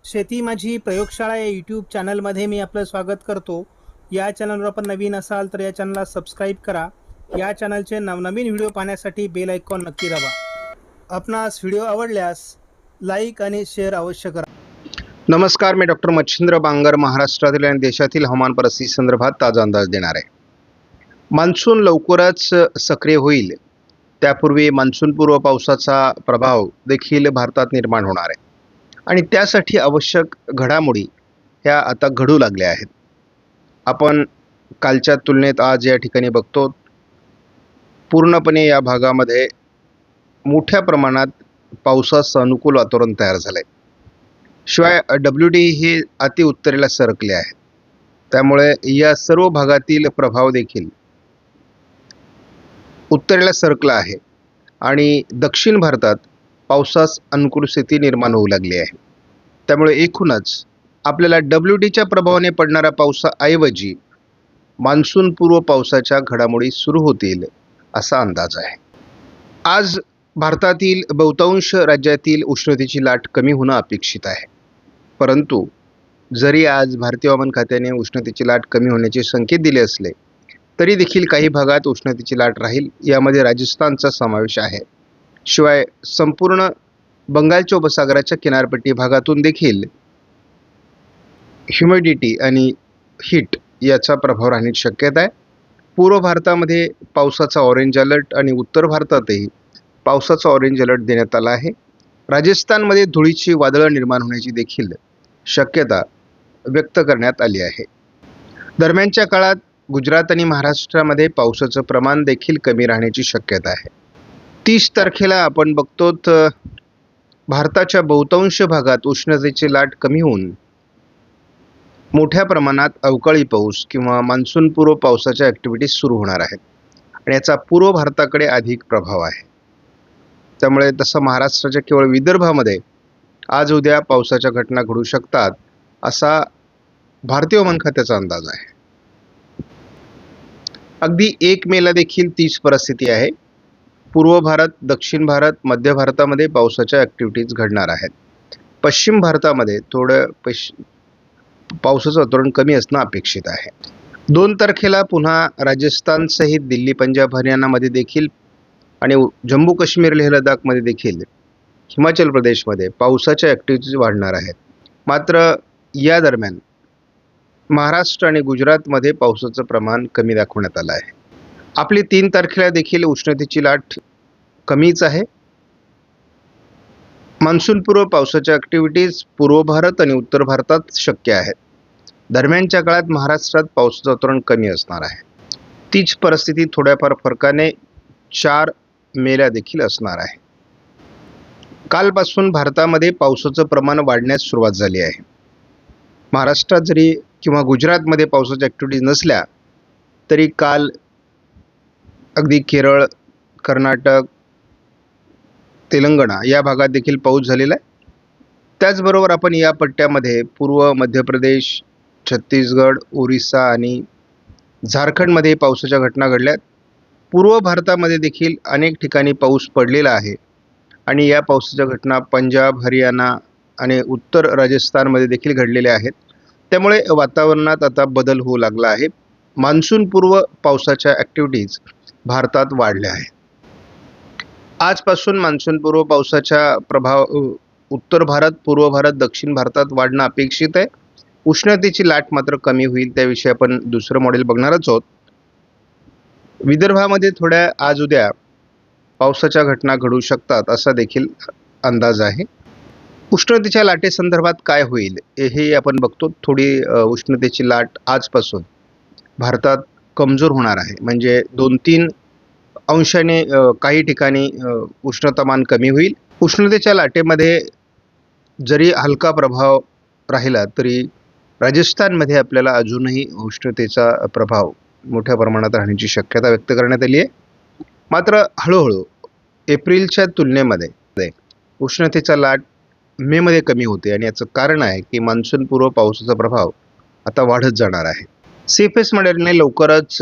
शेती माझी प्रयोगशाळा या यूट्यूब चॅनलमध्ये मी आपलं स्वागत करतो. या चॅनलवर आपण नवीन असाल तर या चॅनलला सबस्क्राईब करा. या चॅनलचे नवनवीन व्हिडिओ पाहण्यासाठी बेल आयकॉन नक्की दाबा. आपणास व्हिडिओ आवडल्यास लाईक आणि शेअर अवश्य करा. नमस्कार, मी डॉक्टर मच्छिंद्र बांगर महाराष्ट्रातील आणि देशातील हवामान परिस्थिती संदर्भात ताजा अंदाज देणार आहे. मान्सून लवकरच सक्रिय होईल, त्यापूर्वी मान्सूनपूर्व पावसाचा प्रभाव देखील भारतात निर्माण होणार आहे आणि त्यासाठी आवश्यक घडामोडी ह्या आता घडू लागल्या आहेत. आपण कालच्या तुलनेत आज या ठिकाणी बघतो, पूर्णपणे या भागामध्ये मोठ्या प्रमाणात पावसाचं अनुकूल वातावरण तयार झालं आहे. शिवाय WD हे अति उत्तरेला सरकले आहे, त्यामुळे या सर्व भागातील प्रभाव देखील उत्तरेला सरकला आहे आणि दक्षिण भारतात पावसास अनुकूल स्थिती निर्माण होऊ लागली आहे. त्यामुळे एकूणच आपल्याला WDच्या प्रभावाने पडणाऱ्या पावसाऐवजी मान्सूनपूर्व पावसाच्या घडामोडी सुरू होतील असा अंदाज आहे. आज भारतातील बहुतांश राज्यातील उष्णतेची लाट कमी होणं अपेक्षित आहे. परंतु जरी आज भारतीय हवामान खात्याने उष्णतेची लाट कमी होण्याचे संकेत दिले असले तरी देखील काही भागात उष्णतेची लाट राहील. यामध्ये राजस्थानचा समावेश आहे. शिवाय संपूर्ण बंगालच्या उपसागराच्या किनारपट्टी भागातून देखील ह्युमिडिटी आणि हीट याचा प्रभाव राहण्याची शक्यता आहे. पूर्व भारतामध्ये पावसाचा ऑरेंज अलर्ट आणि उत्तर भारतातही पावसाचा ऑरेंज अलर्ट देण्यात आला आहे. राजस्थानमध्ये धुळीची वादळं निर्माण होण्याची देखील शक्यता व्यक्त करण्यात आली आहे. दरम्यानच्या काळात गुजरात आणि महाराष्ट्रामध्ये पावसाचं प्रमाण देखील कमी राहण्याची शक्यता आहे. 30 तारखेला आपण बघतो तर भारताच्या बहुतांश भागात उष्णतेची लाट कमी होऊन मोठ्या प्रमाणात अवकाळी पाऊस किंवा मान्सूनपूर्व पावसाच्या ॲक्टिव्हिटीज सुरू होणार आहेत आणि याचा पूर्व भारताकडे अधिक प्रभाव आहे. त्यामुळे तसं महाराष्ट्राच्या केवळ विदर्भामध्ये आज उद्या पावसाच्या घटना घडू शकतात असा भारतीय हवामान खात्याचा अंदाज आहे. अगदी 1 मेला देखील तीच परिस्थिती आहे. पूर्व भारत, दक्षिण भारत, मध्य भारतामध्ये पावसाच्या ॲक्टिव्हिटीज घडणार आहेत. पश्चिम भारतामध्ये थोडं पावसाचं वातावरण कमी असणं अपेक्षित आहे. 2 तारखेला पुन्हा राजस्थान सहित दिल्ली, पंजाब, हरियाणामध्ये देखील आणि जम्मू काश्मीर, लेह लडाखमध्ये देखील हिमाचल प्रदेशमध्ये पावसाच्या ॲक्टिव्हिटीज वाढणार आहेत. मात्र या दरम्यान महाराष्ट्र आणि गुजरातमध्ये पावसाचं प्रमाण कमी दाखवण्यात आलं आहे. आपली 3 तारखेला देखील उष्णतेची लाट कमीच आहे. मान्सूनपूर्व पावसाच्या ॲक्टिव्हिटीज पूर्व भारत आणि उत्तर भारतात शक्य आहेत. दरम्यानच्या काळात महाराष्ट्रात पावसाचं वातावरण कमी असणार आहे. तीच परिस्थिती थोड्याफार फरकाने 4 मेला देखील असणार आहे. कालपासून भारतामध्ये पावसाचं प्रमाण वाढण्यास सुरुवात झाली आहे. महाराष्ट्रात जरी किंवा गुजरातमध्ये पावसाच्या ॲक्टिव्हिटीज नसल्या तरी काल अगदी केरळ, कर्नाटक, तेलंगणा या भागात देखील पाऊस झालेला आहे. त्याचबरोबर आपण या पट्ट्यामध्ये पूर्व मध्य प्रदेश, छत्तीसगड, ओरिसा आणि झारखंडमध्ये पावसाच्या घटना घडल्यात. पूर्व भारतामध्ये देखील अनेक ठिकाणी पाऊस पडलेला आहे आणि या पावसाच्या घटना पंजाब, हरियाणा आणि उत्तर राजस्थानमध्ये देखील घडलेल्या आहेत. त्यामुळे वातावरणात आता बदल होऊ लागला आहे. मान्सूनपूर्व पावसाच्या ॲक्टिव्हिटीज भारतात वाढल्या आहेत. आजपासून मान्सूनपूर्व पावसाचा प्रभाव उत्तर भारत, पूर्व भारत, दक्षिण भारतात वाढणं अपेक्षित आहे. उष्णतेची लाट मात्र कमी होईल, त्याविषयी आपण दुसरं मॉडेल बघणारच आहोत. विदर्भामध्ये थोड्या आज उद्या पावसाच्या घटना घडू शकतात असा देखील अंदाज आहे. उष्णतेच्या लाटेसंदर्भात काय होईल हे आपण बघतो. थोडी उष्णतेची लाट आजपासून भारतात कमजोर होणार आहे. म्हणजे 2-3 अंशाने काही ठिकाणी उष्णतामान कमी होईल. उष्णतेच्या लाटेमध्ये जरी हलका प्रभाव राहिला तरी राजस्थानमध्ये आपल्याला अजूनही उष्णतेचा प्रभाव मोठ्या प्रमाणात राहण्याची शक्यता व्यक्त करण्यात आली आहे. मात्र हळूहळू एप्रिलच्या तुलनेमध्ये उष्णतेचा लाट मेमध्ये कमी होते आणि याचं कारण आहे की मान्सूनपूर्व पावसाचा प्रभाव आता वाढत जाणार आहे. CFS मॉडेलने लवकरच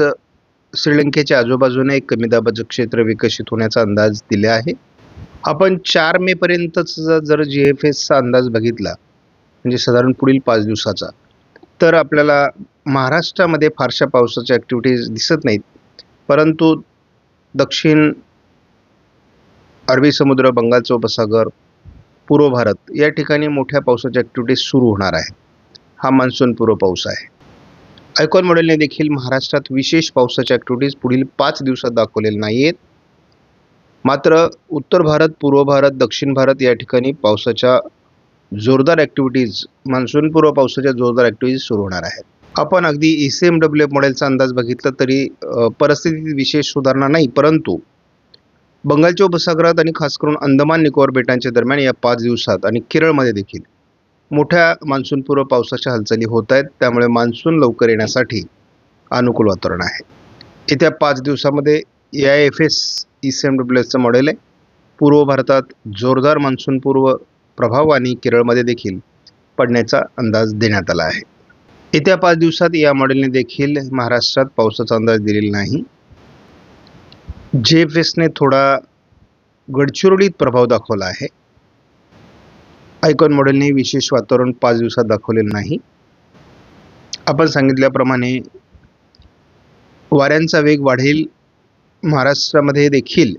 श्रीलंकेच्या आजूबाजूने एक कमी दाबाचं क्षेत्र विकसित होण्याचा अंदाज दिला आहे. आपण 4 मे पर्यंतचा जर GFSचा अंदाज बघितला म्हणजे साधारण पुढील 5 दिवसाचा. तर आपल्याला महाराष्ट्रामध्ये फारशा पावसाच्या ॲक्टिव्हिटीज दिसत नाहीत, परंतु दक्षिण अरबी समुद्र, बंगालचा उपसागर, पूर्व भारत या ठिकाणी मोठ्या पावसाच्या ॲक्टिव्हिटीज सुरू होणार आहेत. हा मान्सूनपूर्व पाऊस आहे. आयकॉन मॉडेलने देखील महाराष्ट्रात विशेष पावसाच्या ॲक्टिव्हिटीज पुढील 5 दिवसात दाखवलेल्या नाही आहेत. मात्र उत्तर भारत, पूर्व भारत, दक्षिण भारत या ठिकाणी पावसाच्या जोरदार ॲक्टिव्हिटीज, मान्सूनपूर्व पावसाच्या जोरदार ॲक्टिव्हिटीज सुरू होणार आहेत. आपण अगदी ECMWF मॉडेलचा अंदाज बघितला तरी परिस्थितीत विशेष सुधारणा नाही, परंतु बंगालच्या उपसागरात आणि खास करून अंदमान निकोबार बेटांच्या दरम्यान या 5 दिवसात आणि केरळमध्ये देखील मोठ्या मान्सूनपूर्व पावसाच्या हालचाली होत आहेत. त्यामुळे मान्सून लवकर येण्यासाठी अनुकूल वातावरण आहे. येत्या 5 दिवसामध्ये AIFS ECMWFचं मॉडेल आहे. पूर्व भारतात जोरदार मान्सूनपूर्व प्रभाव आणि केरळमध्ये देखील पडण्याचा अंदाज देण्यात आला आहे. येत्या 5 दिवसात या मॉडेलने देखील महाराष्ट्रात पावसाचा अंदाज दिलेला नाही. JFSने थोडा गडचिरोलीत प्रभाव दाखवला आहे. आयकॉन मॉडेलने विशेष वातावरण 5 दिवसात दाखवलेलं नाही. आपण सांगितल्याप्रमाणे वाऱ्यांचा वेग वाढेल. महाराष्ट्रामध्ये देखील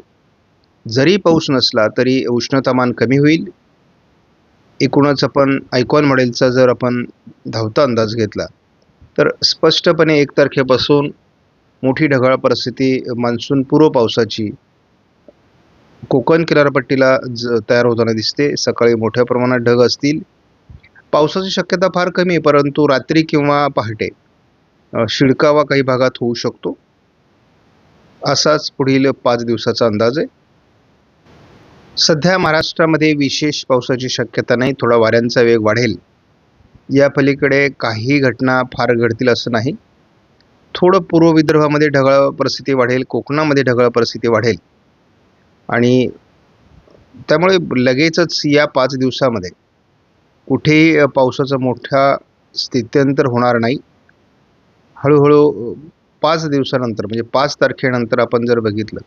जरी पाऊस नसला तरी उष्णतामान कमी होईल. एकूणच आपण आयकॉन मॉडेलचा जर आपण धावता अंदाज घेतला तर स्पष्टपणे 1 तारखेपासून मोठी ढगाळ परिस्थिती मान्सून पूर्व पावसाची कोकण किनारपट्टीला तयार होताना दिसते. सकाळी मोठ्या प्रमाणात ढग असतील. पावसाची शक्यता फार कमी आहे, परंतु रात्री किंवा पहाटे शिडकावा काही भागात होऊ शकतो. असाच पुढील 5 दिवसाचा अंदाज आहे. सध्या महाराष्ट्रामध्ये विशेष पावसाची शक्यता नाही. थोडा वाऱ्यांचा वेग वाढेल. या पलीकडे काही घटना फार घडतील असं नाही. थोडं पूर्व विदर्भामध्ये ढगाळ परिस्थिती वाढेल, कोकणामध्ये ढगाळ परिस्थिती वाढेल आणि त्यामुळे लगेचच या 5 दिवसामध्ये कुठेही पावसाचं मोठा स्थित्यंतर होणार नाही. हळूहळू 5 दिवसानंतर म्हणजे 5 तारखेनंतर आपण जर बघितलं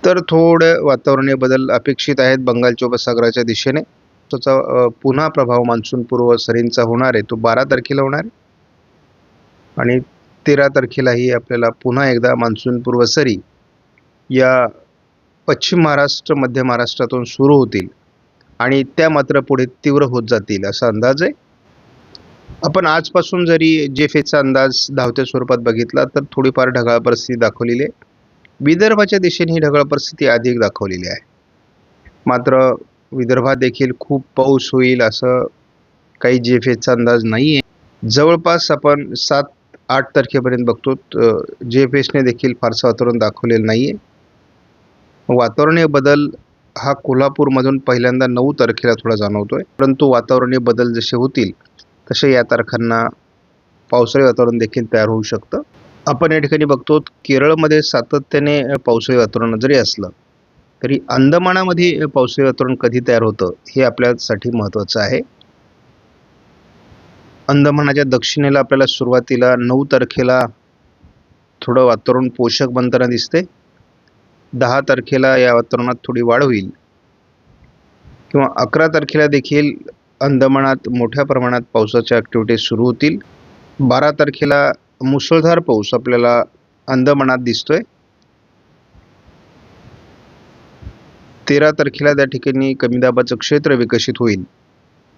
तर थोडे वातावरणीय बदल अपेक्षित आहेत बंगालच्या उपसागराच्या दिशेने. त्याचा पुन्हा प्रभाव मान्सूनपूर्व सरींचा होणार आहे. तो 12 तारखेला होणार आहे आणि 13 तारखेलाही आपल्याला पुन्हा एकदा मान्सूनपूर्व सरी या पश्चिम महाराष्ट्र, मध्य महाराष्ट्रातून सुरू होतील आणि त्या मात्र पुढे तीव्र होत जातील असा अंदाज आहे. आपण आजपासून जरी JFSचा अंदाज धावत्या स्वरूपात बघितला तर थोडीफार ढगाळ परिस्थिती दाखवलेली आहे. विदर्भाच्या दिशेने ही ढगाळ परिस्थिती अधिक दाखवलेली आहे. मात्र विदर्भात देखील खूप पाऊस होईल असं काही JFSचा अंदाज नाही आहे. जवळपास आपण 7-8 तारखेपर्यंत बघतो. JFSने देखील फारसं वातावरण दाखवलेलं नाही आहे. वातावरणीय बदल हा कोल्हापूरमधून पहिल्यांदा 9 तारखेला थोडा जाणवतोय, परंतु वातावरणीय बदल जसे होतील तसे या तारखांना पावसाळी वातावरण देखील तयार होऊ शकतं. आपण या ठिकाणी बघतो केरळमध्ये सातत्याने पावसाळी वातावरण जरी असलं तरी अंदमानामध्ये पावसाळी वातावरण कधी तयार होतं हे आपल्यासाठी महत्त्वाचं आहे. अंदमानाच्या दक्षिणेला आपल्याला सुरुवातीला 9 तारखेला थोडं वातावरण पोषक बनताना दिसते. 10 तारखेला या वातावरणात थोडी वाढ होईल किंवा 11 तारखेला देखील अंदमानात मोठ्या प्रमाणात पावसाच्या ॲक्टिव्हिटीज सुरू होतील. 12 तारखेला मुसळधार पाऊस आपल्याला अंदमानात दिसतोय. 13 तारखेला त्या ठिकाणी कमी दाबाचं क्षेत्र विकसित होईल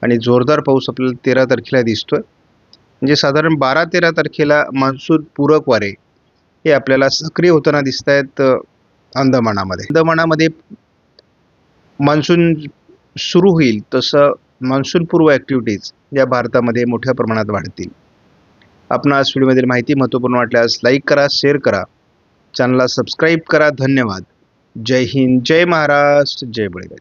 आणि जोरदार पाऊस आपल्याला 13 तारखेला दिसतोय. म्हणजे साधारण 12-13 तारखेला मान्सून पूरक वारे हे आपल्याला सक्रिय होताना दिसत आहेत अंदमानामध्ये. अंदमानामध्ये मान्सून सुरू होईल तसं मान्सून पूर्व ॲक्टिव्हिटीज या भारतामध्ये मोठ्या प्रमाणात वाढतील. आपणास व्हिडिओमधील माहिती महत्त्वपूर्ण वाटल्यास लाईक करा, शेअर करा, चॅनलला सबस्क्राईब करा. धन्यवाद. जय हिंद, जय महाराष्ट्र, जय बळीराजा.